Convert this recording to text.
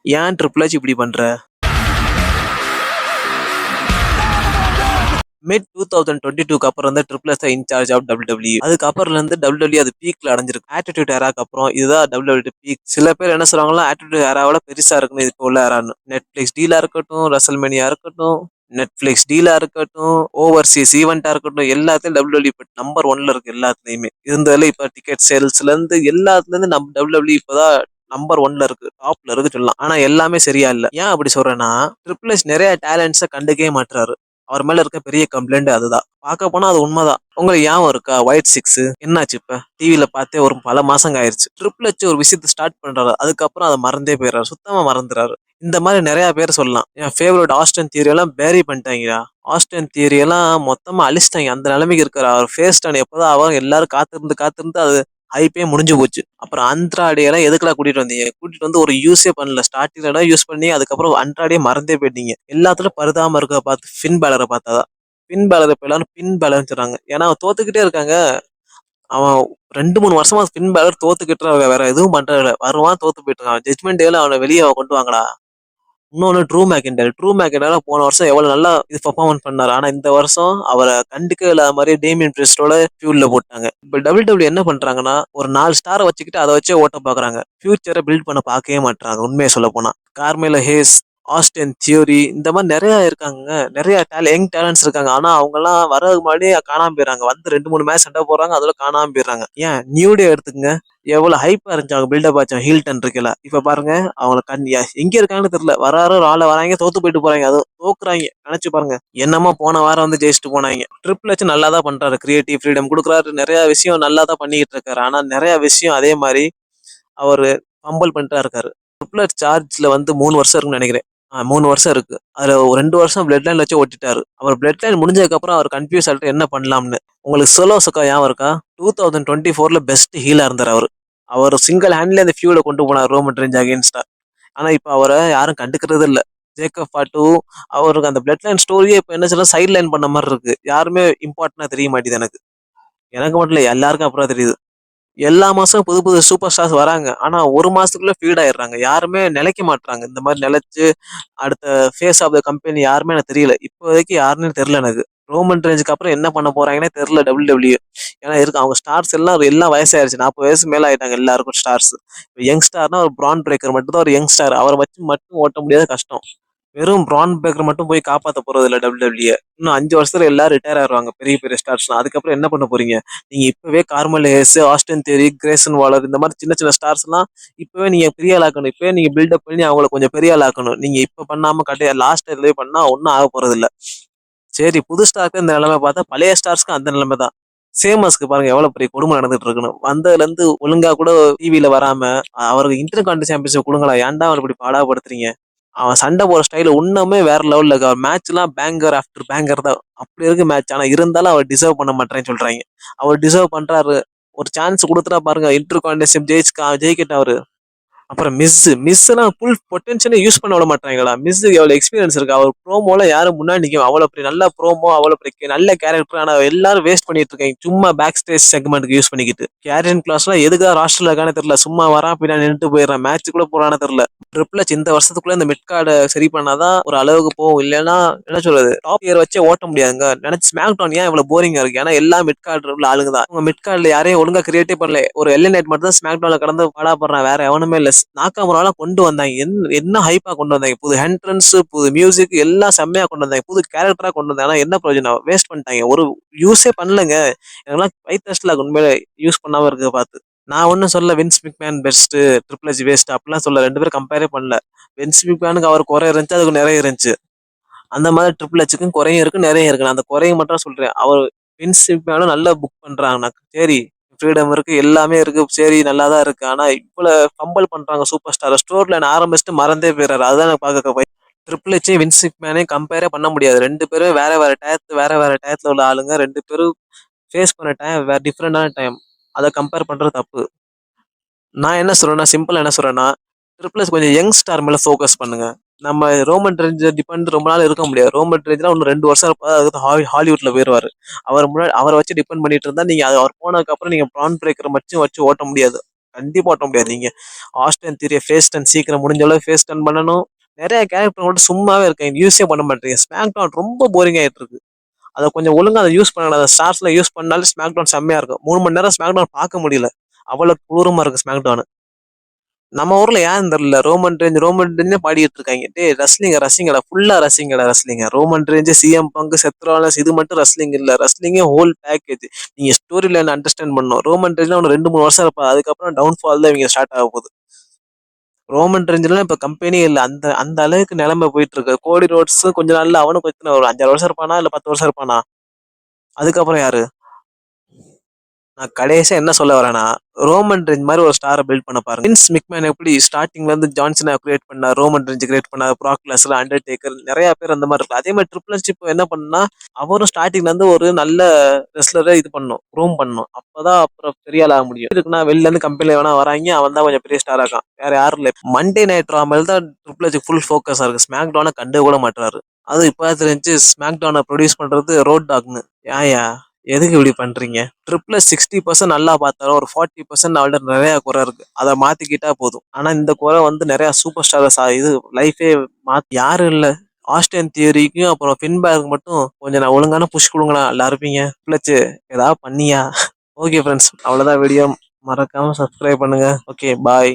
ஏன் triple H இப்படி பண்ற? மிட் 2022க்கு அப்புறம் வந்து triple S in-charge of WWE. அதுக்கப்புறம் இருந்து WWE அது பீக்ல அடைஞ்சிருக்கு. ஆட்டிடியூட் ஏராக்கு அப்புறம் இதுதான் WWE பீக். சில பேர் என்ன சொல்றாங்களா, ஆட்டிடியூட் ஏராவோட பெருசா இருக்குன்னு இப்போ உள்ள ஏரான்னு. நெட்ஃபிளிக்ஸ் டீலா இருக்கட்டும், ரெசல்மேனியா இருக்கட்டும், நெட்ஃபிளிக்ஸ் டீலா இருக்கட்டும், ஓவர்சீஸ் ஈவெண்டா இருக்கட்டும், எல்லாத்துலயும் WWE இப்ப நம்பர் ஒன்ல இருக்கு எல்லாத்துலயுமே. இருந்ததுல இப்ப டிக்கெட் சேல்ஸ்ல இருந்து எல்லாத்துல இருந்து நம்ம WWE இப்பதான் நம்பர் ஒன்ல இருக்கு, டாப்ல இருக்கு சொல்லலாம். ஆனா எல்லாமே சரியா இல்ல. ஏன் அப்படி சொல்றேன்னா, ட்ரிபிள் எச் நிறைய டேலண்ட்ஸை கண்டுக்கவே மாட்டாரு. அவர் மேல இருக்க பெரிய கம்ப்ளைண்ட் அதுதான். பார்க்க போனா அது உண்மைதான். உங்களுக்கு ஞாபகம் இருக்கா ஒயிட் சிக்ஸ் என்னாச்சு? இப்ப டிவில பார்த்தே ஒரு பல மாசங்க ஆயிருச்சு. ட்ரிபிள் எச் ஒரு விஷயத்தை ஸ்டார்ட் பண்றாரு, அதுக்கப்புறம் அதை மறந்தே போயிடுறாரு, சுத்தமா மறந்துறாரு. இந்த மாதிரி நிறைய பேர் சொல்லலாம். என் ஃபேவரட் ஆஸ்டன் தியரி எல்லாம் பேரி பண்ணிட்டாங்கயா. ஆஸ்டன் தியரி எல்லாம் மொத்தமா அழிச்சிட்டாங்க. அந்த நிலைமைக்கு இருக்கிற அவர் ஃபேஸ் டன் எப்பதான் அவங்க எல்லாரும் காத்திருந்து காத்திருந்து அது ஹைப்பே முடிஞ்சு போச்சு. அப்புறம் அன்ட்ராடே எல்லாம் எதுக்குலாம் கூட்டிட்டு வந்தீங்க? கூட்டிட்டு வந்து ஒரு யூஸே பண்ணல. ஸ்டார்டிங்ல யூஸ் பண்ணி அதுக்கப்புறம் அன்ட்ராடே மறந்தே போயிட்டீங்க. எல்லாத்துலயும் பரிதாபமா இருக்க பார்த்து ஃபின் பேலரை பார்த்தாதான். பின் பேலர் இப்ப எல்லாரும் பின் பேலர்னு சொல்றாங்க. ஏன்னா அவன் தோத்துக்கிட்டே இருக்காங்க. அவன் 2 3 வருஷமா பின் பேலர் தோத்துக்கிட்டு வேற எதுவும் பண்றதில்ல. வருவான் தோத்து போயிட்டு இருக்கான். ஜட்மெண்ட் டேல அவனை வெளியே கொண்டு வாங்கடா. இன்னொன்னு ட்ரூ மேக்கிண்டர் போன வருஷம் எவ்வளவு நல்லா இது பெர்ஃபார்மன்ஸ் பண்ணாரு. ஆனா இந்த வருஷம் அவரை கண்டுக்க இல்லாத மாதிரி டேமியன் பிரிஸ்டோட ஃபியூல்ல போட்டாங்க. இப்ப டபிள்யூ என்ன பண்றாங்கன்னா, ஒரு 4 ஸ்டாரை வச்சுக்கிட்டு அதை வச்சே ஓட்ட பாக்குறாங்க. ஃபியூச்சரை பில்ட் பண்ண பார்க்கவே மாட்டாங்க. உண்மையை சொல்ல போனா கார்மேல ஹேஸ், ஆஸ்டின் தியோரி இந்த மாதிரி நிறைய இருக்காங்க. நிறைய யங் டேலண்ட்ஸ் இருக்காங்க. ஆனா அவங்க எல்லாம் வரதுக்கு முன்னாடியே காணாம போயிடுறாங்க. வந்து 2 3 மேட்ச் சண்டை போடுறாங்க, அதோட காணாம போயிடுறாங்க. ஏன் நியூ டே எடுத்துக்கங்க, எவ்வளவு ஹைப்பா இருந்துச்சு அவங்க பில்டப் ஆச்சு ஹீல்டன் இருக்கல. இப்ப பாருங்க அவங்க எங்க இருக்காங்கன்னு தெரியல. வராரு ஆள வராங்க, தோத்து போயிட்டு போறாங்க. அதுவும் தோக்குறாங்க. நினைச்சு பாருங்க. என்னமோ போன வாரம் வந்து ஜெயிச்சுட்டு போனாங்க. ட்ரிபிள் எச் நல்லா தான் பண்றாரு, கிரியேட்டிவ் ஃப்ரீடம் கொடுக்குறாரு, நிறைய விஷயம் நல்லா தான் பண்ணிக்கிட்டு இருக்காரு. ஆனா நிறைய விஷயம் அதே மாதிரி அவரு ஃபம்பல் பண்ணிட்டா இருக்காரு. ட்ரிபிள் எச் சார்ஜ்ல வந்து 3 வருஷம் இருக்குன்னு நினைக்கிறேன். 3 வருஷம் இருக்கு. அதுல ஒரு 2 வருஷம் பிளட் லைன்ல வச்சு ஓட்டிட்டாரு. அவர் பிளட் லைன் முடிஞ்சதுக்கு அப்புறம் அவர் கன்ஃபியூஸ் ஆகிட்டு என்ன பண்ணலாம்னு. உங்களுக்கு சோலோ சக்கா ஞாபகம் இருக்கா? 2024ல பெஸ்ட் ஹீலா இருந்தார் அவரு. அவர் சிங்கிள் ஹேண்ட்ல அந்த ஃபியூல கொண்டு போனார் ரோமன் ரேஞ்ச் அகேன்ஸ்டா. ஆனா இப்ப அவரை யாரும் கண்டுக்கிறது இல்ல. ஜேக்கப் பாட்டு அவருக்கு அந்த பிளட் லைன் ஸ்டோரியே இப்ப என்ன சொல்ல சைட் லைன் பண்ண மாதிரி இருக்கு. யாருமே இம்பார்ட்டன்டா தெரிய மாட்டேது எனக்கு. எனக்கு மட்டும் இல்ல, எல்லாருக்கும் அப்புறம் தெரியுது. எல்லா மாசம் புது புது சூப்பர் ஸ்டார்ஸ் வராங்க. ஆனா ஒரு மாசத்துக்குள்ள ஃபீட் ஆயிடுறாங்க. யாருமே நிலைக்க மாட்றாங்க. இந்த மாதிரி நிலைச்சு அடுத்த ஃபேஸ் ஆஃப் த கம்பெனி யாருமே எனக்கு தெரியல. இப்போதைக்கு யாருன்னு தெரியல எனக்கு. ரோமன் ரேஞ்சுக்கு அப்புறம் என்ன பண்ண போறாங்கன்னே தெரியல டபிள்யூ. ஏன்னா இருக்கு அவங்க ஸ்டார்ஸ் எல்லாம் வயசாயிருச்சு. 40 வயசு மேல ஆயிட்டாங்க எல்லாருக்கும் ஸ்டார்ஸ். யங் ஸ்டார்னா ஒரு பிரான் பிரேக்கர் மட்டும் தான் ஒரு யங் ஸ்டார். அவரை வச்சு மட்டும் ஓட்ட முடியாத கஷ்டம். வெறும் பிரான் பிரேக்கர் மட்டும் போய் காப்பாத்த போறது இல்ல டபிள்யூ. இன்னும் 5 வருஷத்துல எல்லாரும் ரிட்டையர் ஆயிருவாங்க பெரிய பெரிய ஸ்டார்ஸ்லாம். அதுக்கப்புறம் என்ன பண்ண போறீங்க? நீங்க இப்பவே Carmel Hayes, Austin Theory, Grayson Waller இந்த மாதிரி சின்ன சின்ன ஸ்டார்ஸ் எல்லாம் இப்பவே நீங்க பெரிய ஆளாக்கணும். இப்பவே நீங்க பில்டப் பண்ணி அவங்கள கொஞ்சம் பெரிய ஆளாக்கணும். நீங்க இப்ப பண்ணாம லாஸ்ட் இயர்லயே பண்ணா ஒன்னும் ஆக போறது இல்ல. சரி, புது ஸ்டாருக்கு இந்த நிலைமை பார்த்தா பழைய ஸ்டார்ஸ்க்கு அந்த நிலைமை தான். சேமஸ்க்கு பாருங்க எவ்வளவு பெரிய கொடுமை நடந்துட்டு இருக்குன்னு. வந்ததுல இருந்து ஒழுங்கா கூட டிவில வராம அவருக்கு இன்டர் கான்டி சாம்பியன்ஷிப் கொடுங்களா. ஏன்டா அவர் இப்படி பாடாப்படுத்துறீங்க? அவன் சண்டை போற ஸ்டைல இன்னுமே வேற லெவல்ல இருக்கு. அவர் மேட்ச் எல்லாம் பேங்கர் ஆஃப்டர் பேங்கர் தான். அப்படி இருக்கு மேட்ச். ஆனா இருந்தாலும் அவர் டிசர்வ் பண்ண மாட்டேன்னு சொல்றாங்க. அவர் டிசர்வ் பண்றாரு. ஒரு சான்ஸ் கொடுத்துட்டா பாருங்க, இன்டர் கான்டெஸ்ட் ஜெயிக்கட்டும் அவரு. அப்புறம் மிஸ்லாம் ஃபுல் பொட்டன்ஷியலே யூஸ் பண்ண விட மாட்டாங்களா? மிஸ் எவ்வளவு எக்ஸ்பீரியன்ஸ் இருக்கு. அவர் ப்ரோமோல யாரும் முன்னாடி நிக்கும். அவ்வளவு பெரிய நல்ல ப்ரோமோ, அவ்வளவு பெரிய நல்ல கேரக்டர். ஆனா எல்லாரும் வேஸ்ட் பண்ணிட்டு இருக்காங்க. சும்மா பேக் ஸ்டேஜ் செக்மெண்ட்க்கு யூஸ் பண்ணிக்கிட்டு. கேரியன் கிளாஸ்லாம் எதுக்காக ராஷ்டிரல இருக்கானே தெரியல. சும்மா வரா பின்னாடி நின்றுட்டு போயிடுறான். மேட்ச் கூட போறானே தெரியல. ட்ரிபிள் எச் இந்த வருஷத்துக்குள்ள இந்த மிட் கார்டை சரி பண்ணாதான் ஒரு அளவுக்கு போகும். இல்லைன்னா என்ன சொல்றது, டாப் இயர் வச்சே ஓட்ட முடியாதுங்க. நினைச்சு ஸ்மாக் டவுன் ஏன் இவ்வளவு போரிங்கா இருக்கு? ஏன்னா எல்லா மிட் கார்டு ஆளுங்க தான். உங்க மிட் கார்டுல யாரையும் ஒழுங்கா கிரியேட்டே பண்ணல. ஒரு எல்என்ஐட் மட்டும் தான் ஸ்மாக் டவுன்ல கடந்து பாடாப்படுறான். வேற எவனுமே இல்ல. நாக்காமரால கொண்டு வந்தாங்க. என்ன ஹைப்பா கொண்டு வந்தாங்க. புது என்ட்ரன்ஸ், புது மியூசிக் எல்லாம் செம்மையா கொண்டு வந்தாங்க. புது கேரக்டரா கொண்டு வந்தாங்க. ஆனா என்ன பிரயோஜனம்? வேஸ்ட் பண்ணிட்டாங்க. ஒரு யூஸே பண்ணலங்க. எனக்குலாம் வயிற்றுல உண்மையில யூஸ் பண்ணாம இருக்க பார்த்து. நான் ஒன்னும் சொல்ல wins மிக்மேன் best, triple H waste அப்படிலாம் சொல்ல. 2 பேரும் கம்பேரே பண்ணல. வின்ஸ் மிக்மேனுக்கு அவர் குறை இருந்துச்சு, அதுக்கு நிறைய இருந்துச்சு. அந்த மாதிரி ட்ரிபிள் எச்சுக்கும் குறையும் இருக்கு, நிறைய இருக்கு. நான் அந்த குறையும் மட்டும் சொல்றேன். அவர் வின்ஸ் மிக்மேனும் நல்லா புக் பண்றாங்க. சரி, ஃப்ரீடம் இருக்கு, எல்லாமே இருக்கு, சரி நல்லா தான் இருக்கு. ஆனா இவ்வளவு ஃபம்பல் பண்றாங்க சூப்பர் ஸ்டார். ஸ்டோர் லைன் ஆரம்பிச்சுட்டு மறந்தே போயிடுறாரு. அதுதான் எனக்கு பார்க்க போய் ட்ரிபிள் எச்சையும் வின்ஸ் மிக்மேனையும் கம்பேரே பண்ண முடியாது. 2 பேரும் வேற வேற டயத்துல உள்ள ஆளுங்க. 2 பேரும் ஃபேஸ் பண்ண டைம் வேற டிஃப்ரெண்டான டைம். அதை கம்பேர் பண்றது தப்பு. நான் என்ன சொல்றேன்னா, சிம்பிளா என்ன சொல்றேன்னா, ட்ரிபிள் எஸ் கொஞ்சம் யங் ஸ்டார் மேல ஃபோக்கஸ் பண்ணுங்க. நம்ம ரோமன் ரேஞ்ச் டிபெண்ட் ரொம்ப நாள் இருக்க முடியாது. ரோமன் ரேஞ்ச்னா இன்னும் 2 வருஷம் இருப்பாரு. அதுக்கு ஹாலிவுட்ல போயிருவாரு. அவர் முன்னாடி அவரை வச்சு டிபெண்ட் பண்ணிட்டு இருந்தா நீங்க அவர் போனதுக்கு அப்புறம் நீங்க பிரான் பிரேக்கர் வச்சு ஓட்ட முடியாது. கண்டிப்பா ஓட்ட முடியாது. நீங்க ஆஸ்டன் தியரிய ஃபேஸ் டர்ன் சீக்கிரம் முடிஞ்ச அளவு ஃபேஸ் டர்ன் பண்ணணும். நிறைய கேரக்டர் மட்டும் சும்மாவே இருக்காங்க. யூஸே பண்ண மாட்டீங்க. ஸ்மாக் டவுன் ரொம்ப போரிங் ஆயிட்டு இருக்கு. அத கொஞ்சம் ஒழுங்கா அத யூஸ் பண்ணணும். அத ஸ்டார்ஸ்ல யூஸ் பண்ணாலே ஸ்மாக் டவுன் செம்மையா இருக்கும். 3 மணி நேரம் ஸ்மாக் டவுன் பார்க்க முடியல. அவ்வளவு கொடூரமா இருக்கு ஸ்மாக் டவுன். நம்ம ஊர்ல ஏன்னு தெரியல. ரோமன் ரேஞ்ச் பாடிட்டு இருக்காங்க. டேய் ரஸ்லிங்கடா ஃபுல்லா ரஸ்லிங்க. ரோமன் ரேஞ்ச், சிஎம் பங்க், செத்ரோலஸ் இது மட்டும் ரஸ்லிங் இல்ல. ரஸ்லிங்கே ஹோல் பேக்கேஜ். நீங்க ஸ்டோரி லைன் அண்டர்ஸ்டாண்ட் பண்ணணும். ரோமன் ரேஞ்ச்ல ஒரு 2 3 வருஷம் இருப்பா. அதுக்கப்புறம் டவுன்ஃபால் தான் இவங்க ஸ்டார்ட் ஆக போகுது. ரோமன் ரேஞ்ச்லாம் இப்ப கம்பெனியே இல்ல. அந்த அந்த அளவுக்கு நிலைமை போயிட்டு இருக்கு. கோடி ரோட்ஸ் கொஞ்ச நாள்ல அவனும் கொஞ்சம் ஒரு 5 6 வருஷம் இருப்பானா இல்ல 10 வருஷம் இருப்பானா? அதுக்கப்புறம் யாரு? நான் கடைசியா என்ன சொல்ல வரேன்னா, ரோமன் ரெஞ்ச் மாதிரி ஒரு ஸ்டாரை பில்ட் பண்ண பாருங்க. வின்ஸ் மிக்மேன் எப்படி ஸ்டார்டிங்ல இருந்து ஜான்சனை கிரியேட் பண்ணா, ரோமன் ரெஞ்ச் கிரியேட் பண்ணா, ப்ராக் லெஸ்னர், அண்டர்டேக்கர் நிறைய பேர் அந்த மாதிரி இருக்கு. அதே மாதிரி ட்ரிபிள் எச் இப்போ என்ன பண்ணா, அவரும் ஸ்டார்டிங்ல இருந்து ஒரு நல்ல ரெஸ்லரை இது பண்ணும், க்ரூம் பண்ணும். அப்பதான் அப்புறம் பெரிய ஆள் ஆக முடியும். இருக்குன்னா வெளில இருந்து கம்பெனில வேணா வராங்க, அவன் தான் கொஞ்சம் பெரிய ஸ்டார் ஆகான். வேற யாரும் இல்லை. மண்டே நைட் ரா மேல தான் ட்ரிபிள் எச் ஃபுல் ஃபோக்கஸா இருக்கு. ஸ்மாக் டவுனை கண்டு கூட மாட்டாரு. அது இப்போ தெரிஞ்சு ஸ்மாக் டவுனை ப்ரொடியூஸ் பண்றது ரோட் டாக்னு. ஏயா எதுக்கு இப்படி பண்றீங்க? ட்ரிப்ள 60% நல்லா பார்த்தாலும் ஒரு 40% அவள்கிட்ட நிறைய குறை இருக்கு. அதை மாத்திக்கிட்டா போதும். ஆனா இந்த குறை வந்து நிறைய சூப்பர் ஸ்டார் இது லைஃபே யாரும் இல்ல. ஆஸ்டன் தியரிக்கும் அப்புறம் ஃபின்பேக் மட்டும் கொஞ்சம் நான் ஒழுங்கான புஷ் கொடுங்களா நல்லா இருப்பீங்க. பிளச்சு ஏதாவது பண்ணியா? ஓகே ஃப்ரெண்ட்ஸ், அவ்வளவுதான் வீடியோ. மறக்காம சப்ஸ்கிரைப் பண்ணுங்க. Okay bye.